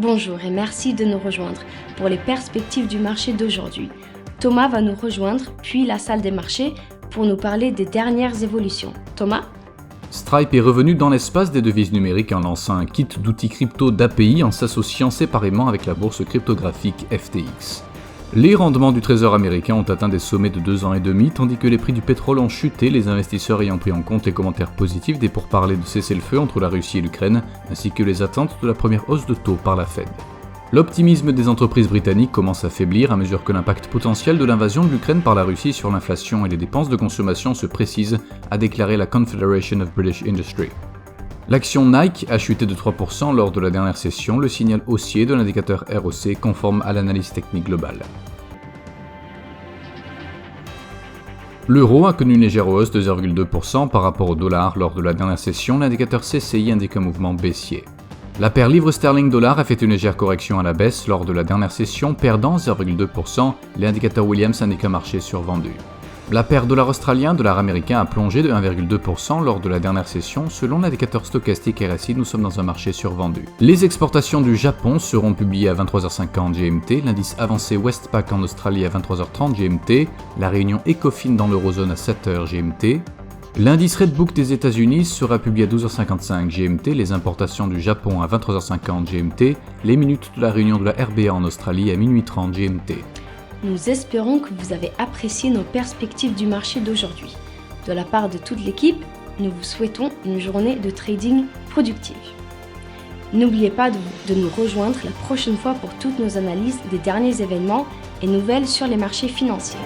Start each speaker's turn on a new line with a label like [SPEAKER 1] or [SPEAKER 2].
[SPEAKER 1] Bonjour et merci de nous rejoindre pour les perspectives du marché d'aujourd'hui. Thomas va nous rejoindre, puis la salle des marchés, pour nous parler des dernières évolutions. Thomas ?
[SPEAKER 2] Stripe est revenu dans l'espace des devises numériques en lançant un kit d'outils crypto d'API en s'associant séparément avec la bourse cryptographique FTX. Les rendements du trésor américain ont atteint des sommets de 2 ans et demi, tandis que les prix du pétrole ont chuté, les investisseurs ayant pris en compte les commentaires positifs des pourparlers de cessez-le-feu entre la Russie et l'Ukraine, ainsi que les attentes de la première hausse de taux par la Fed. L'optimisme des entreprises britanniques commence à faiblir à mesure que l'impact potentiel de l'invasion de l'Ukraine par la Russie sur l'inflation et les dépenses de consommation se précise, a déclaré la Confederation of British Industry. L'action Nike a chuté de 3% lors de la dernière session, le signal haussier de l'indicateur ROC conforme à l'analyse technique globale. L'euro a connu une légère hausse de 0,2% par rapport au dollar lors de la dernière session, l'indicateur CCI indique un mouvement baissier. La paire livre sterling-dollar a fait une légère correction à la baisse lors de la dernière session, perdant 0,2%, l'indicateur Williams indique un marché survendu. La paire dollar australien, dollar américain a plongé de 1,2% lors de la dernière session. Selon l'indicateur stochastique RSI, nous sommes dans un marché survendu. Les exportations du Japon seront publiées à 23h50 GMT, l'indice avancé Westpac en Australie à 23h30 GMT, la réunion Ecofin dans l'eurozone à 7h GMT. L'indice Redbook des États-Unis sera publié à 12h55 GMT, les importations du Japon à 23h50 GMT, les minutes de la réunion de la RBA en Australie à minuit 30 GMT.
[SPEAKER 1] Nous espérons que vous avez apprécié nos perspectives du marché d'aujourd'hui. De la part de toute l'équipe, nous vous souhaitons une journée de trading productive. N'oubliez pas de nous rejoindre la prochaine fois pour toutes nos analyses des derniers événements et nouvelles sur les marchés financiers.